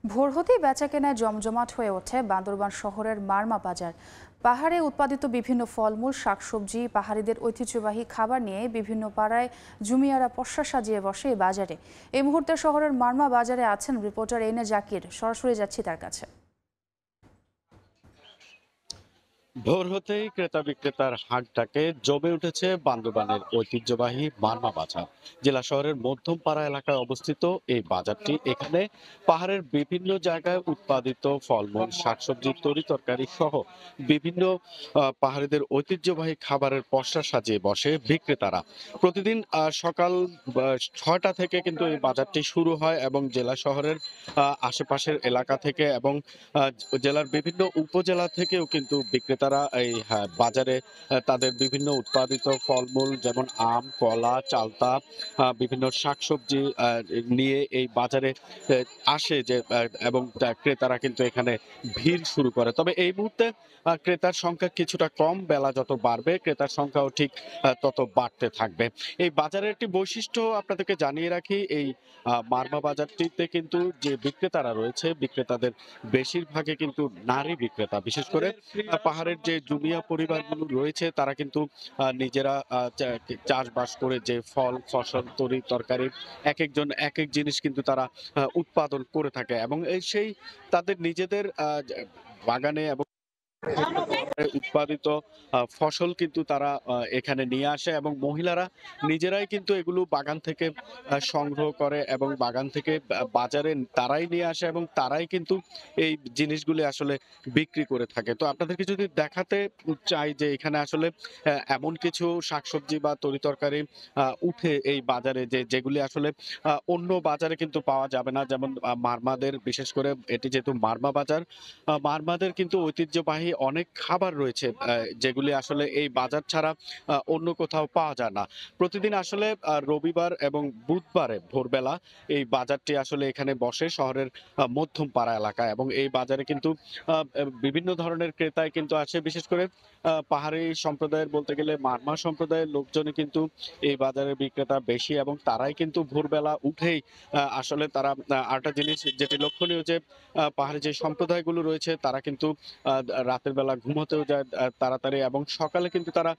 ভোর হতেই বেচাকেনায় জমজমাট হয়ে ওঠে বান্দরবান শহরের মারমা বাজার। পাহাড়ে উৎপাদিত বিভিন্ন ফলমূল, শাকসবজি, পাহাড়িদের ঐতিহ্যবাহী খাবার নিয়ে বিভিন্ন পাড়ায় জুমিয়ারা পসরা সাজিয়ে বসে এই বাজারে। এই মুহূর্তে শহরের মারমা বাজারে আছেন রিপোর্টার এনে জাকির। সরাসরি যাচ্ছি তার কাছে। ভোর হতেই ক্রেতা বিক্রেতার হাট ডাকে জমে উঠেছে বান্দরবানের ঐতিহ্যবাহী মারমা বাজার। জেলা শহরের মধ্যমপাড়া এলাকায় অবস্থিত এই বাজারটি এখানে পাহাড়ের বিভিন্ন জায়গায় উৎপাদিত ফলমূল, শাকসবজি, তরি তরকারি সহ বিভিন্ন পাহাড়িদের ঐতিহ্যবাহী খাবারের পসরা সাজিয়ে বসে বিক্রেতারা। প্রতিদিন সকাল 6টা থেকে কিন্তু এই বাজারটি শুরু হয় এবং জেলা শহরের আশেপাশের এলাকা থেকে এবং জেলার বিভিন্ন উপজেলা থেকেও কিন্তু বিক্রেতারা এই বাজারে তাদের বিভিন্ন উৎপাদিত ফলমূল যেমন আম, কলা, চালতা, বিভিন্ন শাকসবজি নিয়ে এই বাজারে আসে যে এবং ক্রেতারা কিন্তু এখানে ভিড় শুরু করে। তবে এই মুহূর্তে ক্রেতার সংখ্যা কিছুটা কম, বেলা যত বাড়বে ক্রেতার সংখ্যাও ঠিক তত বাড়তে থাকবে। এই বাজারের একটি বৈশিষ্ট্য আপনাদেরকে জানিয়ে রাখি, এই মারমা বাজারটিতে কিন্তু যে বিক্রেতারা রয়েছে, বিক্রেতাদের বেশিরভাগই কিন্তু নারী বিক্রেতা। বিশেষ করে পাহাড়ের যে জুমিয়া পরিবারগুলো রয়েছে তারা কিন্তু নিজেরা চাষবাস করে যে ফল, ফসল, তরি তরকারি এক একজন এক এক জিনিস কিন্তু তারা উৎপাদন করে থাকে এবং সেই তাদের নিজেদের বাগানে এবং উৎপাদিত ফসল কিন্তু তারা এখানে নিয়ে আসে এবং মহিলারা নিজেরাই কিন্তু এগুলো বাগান থেকে সংগ্রহ করে এবং বাগান থেকে বাজারে তারাই নিয়ে আসে এবং তারাই কিন্তু এই জিনিসগুলি আসলে বিক্রি করে থাকে। তো আপনাদেরকে যদি দেখাতে চাই যে এখানে আসলে এমন কিছু শাকসবজি বা তরিতরকারি উঠে এই বাজারে যেগুলি আসলে অন্য বাজারে কিন্তু পাওয়া যাবে না। যেমন মারমাদের, বিশেষ করে এটি যেহেতু মারমা বাজার, মারমাদের কিন্তু ঐতিহ্যবাহী অনেক খাবার রয়েছে যেগুলি আসলে এই বাজার ছাড়া অন্য কোথাও পাওয়া যায় না। প্রতিদিন আসলে রবিবার এবং বুধবারে ভোরবেলা এই বাজারটি আসলে এখানে বসে শহরের মধ্যমপাড়া এলাকায় এবং এই বাজারে কিন্তু বিভিন্ন ধরনের ক্রেতাই কিন্তু আসে। বিশেষ করে পাহাড়ি সম্প্রদায়ের, বলতে গেলে মারমা সম্প্রদায়ের লোকজনই কিন্তু এই বাজারের বিক্রেতা বেশি এবং তারাই কিন্তু ভোরবেলা উঠেই আসলে তারা আরেকটা জিনিস যেটি লক্ষণীয় যে পাহাড়ি যে সম্প্রদায়গুলো রয়েছে তারা কিন্তু রাতের বেলা ঘুমোতেও যায় তাড়াতাড়ি এবং সকালে কিন্তু তারা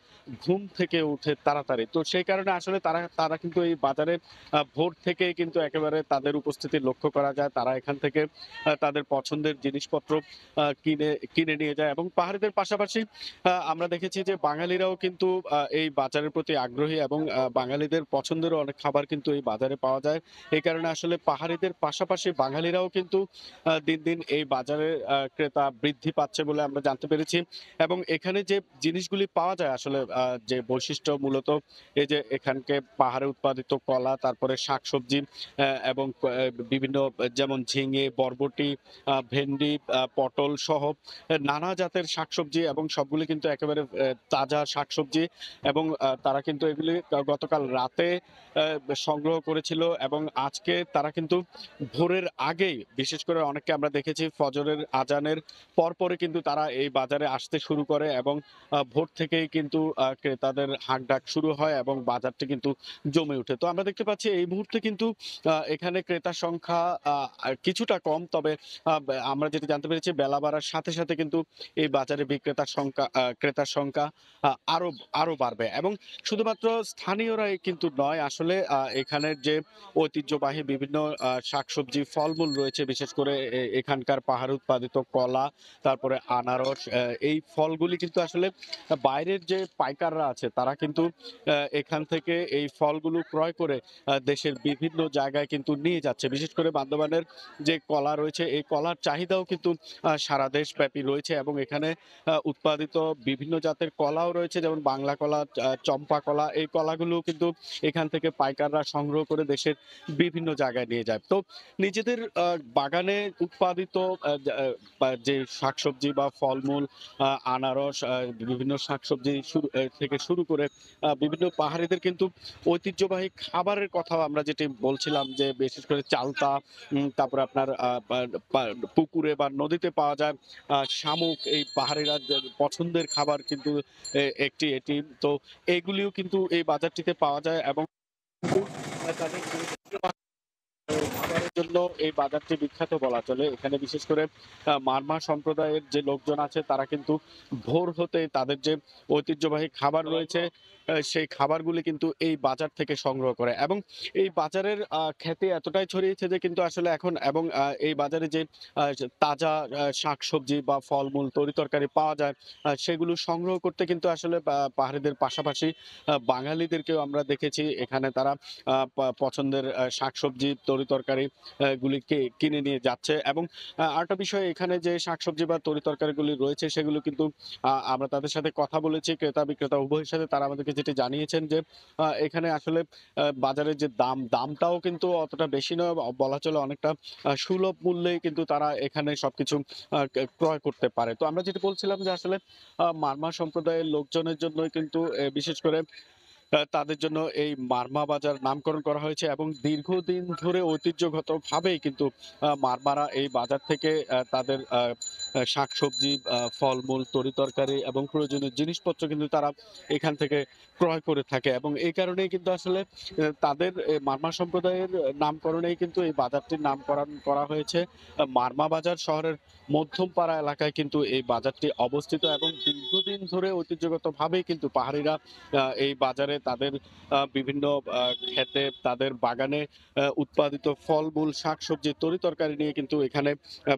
ঘুম থেকে উঠে তাড়াতাড়ি। তো সেই কারণে আসলে তারা তারা কিন্তু এই বাজারে ভোর থেকে কিন্তু একেবারে তাদের উপস্থিতি লক্ষ্য করা যায়। তারা এখান থেকে তাদের পছন্দের জিনিসপত্র কিনে কিনে নিয়ে যায় এবং পাহাড়িদের পাশাপাশি আমরা দেখেছি যে বাঙালিরাও কিন্তু এই বাজারের প্রতি আগ্রহী এবং বাঙালিদের পছন্দেরও অনেক খাবার কিন্তু এই বাজারে পাওয়া যায়। এই কারণে আসলে পাহাড়িদের পাশাপাশি বাঙালিরাও কিন্তু দিন দিন এই বাজারের ক্রেতা বৃদ্ধি পাচ্ছে বলে আমরা জানতে পেরেছি এবং এখানে যে জিনিসগুলি পাওয়া যায় আসলে যে বৈশিষ্ট্য মূলত এই যে এখানকে পাহাড়ে উৎপাদিত কলা, তারপরে শাকসবজি এবং বিভিন্ন যেমন ঝিঙে, বরবটি, ভেন্ডি, পটল সহ নানা জাতের শাকসবজি এবং সবগুলি কিন্তু একেবারে তাজা শাকসবজি এবং তারা কিন্তু এগুলি গতকাল রাতে সংগ্রহ করেছিল এবং আজকে তারা কিন্তু ভোরের আগেই, বিশেষ করে অনেককে আমরা দেখেছি ফজরের আজানের পরপরই কিন্তু তারা এই বাজারে আসতে শুরু করে এবং ভোর থেকেই কিন্তু ক্রেতাদের হাঁকডাক শুরু হয় এবং বাজারটি কিন্তু জমে ওঠে। তো আমরা দেখতে পাচ্ছি এই মুহূর্তে কিন্তু এখানে ক্রেতার সংখ্যা কিছুটা কম, তবে আমরা যেটি জানতে পেরেছি বেলা বাড়ার সাথে সাথে কিন্তু এই বাজারে বিক্রেতার সংখ্যা ক্রেতার সংখ্যা আরো আরো বাড়বে এবং শুধুমাত্র স্থানীয়রাই কিন্তু নয়, আসলে এখানের যে ঐতিহ্যবাহী বিভিন্ন শাকসবজি, ফলমূল রয়েছে, বিশেষ করে এখানকার পাহাড়ে উৎপাদিত কলা, তারপরে আনারস, এই ফলগুলি কিন্তু আসলে বাইরের যে পাইকাররা আছে তারা কিন্তু এখান থেকে এই ফলগুলো ক্রয় করে দেশের বিভিন্ন জায়গায় কিন্তু নিয়ে যাচ্ছে। বিশেষ করে বান্দরবানের যে কলা রয়েছে, এই কলার চাহিদাও কিন্তু সারা দেশব্যাপী রয়েছে এবং এখানে উৎপাদিত বিভিন্ন জাতের কলাও রয়েছে, যেমন বাংলা কলা, চম্পা কলা। এই কলাগুলো কিন্তু এখান থেকে পাইকাররা সংগ্রহ করে দেশের বিভিন্ন জায়গায় নিয়ে যায়। তো নিজেদের বাগানে উৎপাদিত যে শাকসবজি বা ফলমূল, আনারস, বিভিন্ন শাকসবজি থেকে শুরু করে বিভিন্ন পাহাড়িদের কিন্তু ঐতিহ্যবাহী খাবারের কথাও আমরা যেটি বলছিলাম যে বিশেষ করে চালতা, তারপরে আপনার পুকুরে বা নদীতে পাওয়া যায় শামুক, এই পাহাড়িরা পছন্দের খাবার কিন্তু একটি এটি। তো এগুলিও কিন্তু এই বাজারটিতে পাওয়া যায় এবং তাদের জন্য এই বাজারটি বিখ্যাত বলা চলে। এখানে বিশেষ করে মারমা সম্প্রদায়ের যে লোকজন আছে তারা কিন্তু ভোর হতে তাদের যে ঐতিহ্যবাহী খাবার রয়েছে সেই খাবারগুলি কিন্তু এই বাজার থেকে সংগ্রহ করে এবং এই বাজারের খ্যাতি এতটাই ছড়িয়েছে যে কিন্তু আসলে এখন এবং এই বাজারে যে তাজা শাকসবজি বা ফলমূল তরিতরকারি পাওয়া যায় সেগুলো সংগ্রহ করতে কিন্তু আসলে পাহাড়িদের পাশাপাশি বাঙালিদেরকেও আমরা দেখেছি এখানে তারা পছন্দের শাকসবজি তরিতরকারি গুলিকে কিনে নিয়ে যাচ্ছে এবং আরেকটা বিষয় এখানে যে শাকসবজি বা তরিতরকারিগুলি রয়েছে সেগুলো কিন্তু আমরা তাদের সাথে কথা বলেছি ক্রেতা বিক্রেতা উভয়ের সাথে তারা আমাদেরকে যেটি জানিয়েছেন যে এখানে আসলে বাজারের যে দামটাও কিন্তু অতটা বেশি নয় বলা চলে অনেকটা সুলভ মূল্যে কিন্তু তারা এখানে সবকিছু ক্রয় করতে পারে। তো আমরা যেটি বলছিলাম যে আসলে মারমা সম্প্রদায়ের লোকজনের জন্যই কিন্তু বিশেষ করে তাদের জন্য এই মারমা বাজার নামকরণ করা হয়েছে এবং দীর্ঘদিন ধরে ঐতিহ্যগতভাবেই কিন্তু মারমারা এই বাজার থেকে তাদের শাকসবজি, ফলমূল, তরিতরকারি এবং প্রয়োজনীয় জিনিসপত্র কিন্তু তারা এখান থেকে ক্রয় করে থাকে এবং এই কারণেই কিন্তু আসলে তাদের মারমা সম্প্রদায়ের নামকরণেই কিন্তু এই বাজারটির নামকরণ করা হয়েছে। মারমা বাজার শহরের মধ্যমপাড়া এলাকায় কিন্তু এই বাজারটি অবস্থিত এবং দীর্ঘদিন ধরে ঐতিহ্যগতভাবেই কিন্তু পাহাড়িরা এই বাজারে তাদের বিভিন্ন ক্ষেতে তাদের বাগানে উৎপাদিত ফলমূল শাকসবজি তরিতরকারি নিয়ে কিন্তু এখানে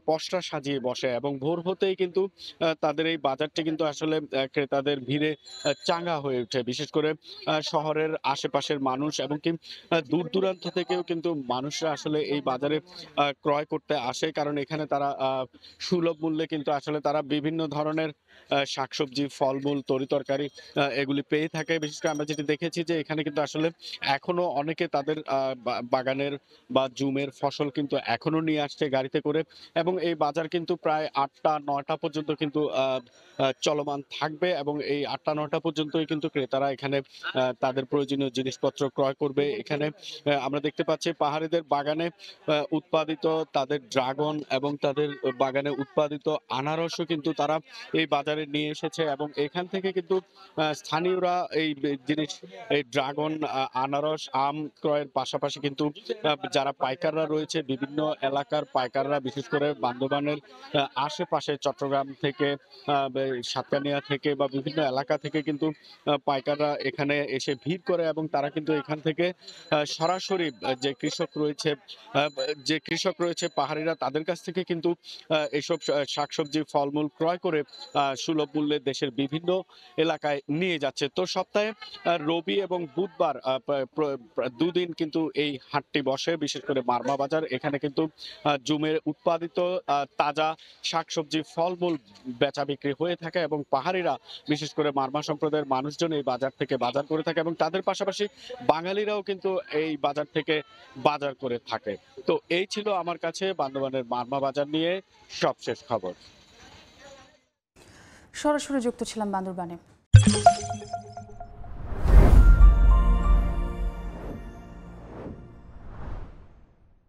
পসরা সাজিয়ে বসে এবং ভোর হতেই কিন্তু তাদের এই বাজারটি কিন্তু আসলে ক্রেতাদের ভিড়ে চাঙ্গা হয়ে ওঠে। বিশেষ করে শহরের আশেপাশের মানুষ এবং কি দূর দূরান্ত থেকেও কিন্তু মানুষরা আসলে এই বাজারে ক্রয় করতে আসে কারণ এখানে তারা সুলভ মূল্যে কিন্তু আসলে তারা বিভিন্ন ধরনের শাকসবজি ফলমূল তরিতরকারি এগুলি পেয়ে থাকে। বিশেষ করে আমরা যেটি দেখেছি যে এখানে কিন্তু আসলে এখনো অনেকে তাদের বাগানের বা জুমের ফসল কিন্তু এখনো নিয়ে আসছে গাড়িতে করে এবং এই বাজার কিন্তু প্রায় ৮টা-৯টা পর্যন্ত কিন্তু চলমান থাকবে এবং এই ৮টা-৯টা পর্যন্তই কিন্তু ক্রেতারা এখানে তাদের প্রয়োজনীয় জিনিসপত্র ক্রয় করবে। এখানে আমরা দেখতে পাচ্ছি পাহাড়িদের বাগানে উৎপাদিত তাদের ড্রাগন এবং তাদের বাগানে উৎপাদিত আনারসও কিন্তু তারা এই বাজারে নিয়ে এসেছে এবং এখান থেকে কিন্তু স্থানীয়রা এই জিনিস এই ড্রাগন আনারস আম ক্রয়ের পাশাপাশি কিন্তু যারা পাইকাররা রয়েছে বিভিন্ন এলাকার পাইকাররা বিশেষ করে বান্দরবানের আশেপাশে চট্টগ্রাম থেকে সাতকানিয়া থেকে বা বিভিন্ন এলাকা থেকে কিন্তু পাইকাররা এখানে এসে ভিড় করে এবং তারা কিন্তু এখান থেকে সরাসরি যে কৃষক রয়েছে পাহাড়িরা তাদের কাছ থেকে কিন্তু এসব শাকসবজি ফলমূল ক্রয় করে সুলভ মূল্যে দেশের বিভিন্ন এলাকায় নিয়ে যাচ্ছে। তো সপ্তাহে রবি এবং বুধবার দুদিন কিন্তু এই হাটটি বসে বিশেষ করে মারমা বাজার। এখানে কিন্তু জুমের উৎপাদিত তাজা শাকসবজি ফলমূল বেচা বিক্রি হয়ে থাকে এবং পাহাড়িরা বিশেষ করে মারমা সম্প্রদায়ের মানুষজন এই বাজার থেকে বাজার করে থাকে এবং তাদের পাশাপাশি বাঙালিরাও কিন্তু এই বাজার থেকে বাজার করে থাকে। তো এই ছিল আমার কাছে বান্দরবানের মারমা বাজার নিয়ে সবশেষ খবর। সরাসরি যুক্ত ছিলাম বান্দরবানে।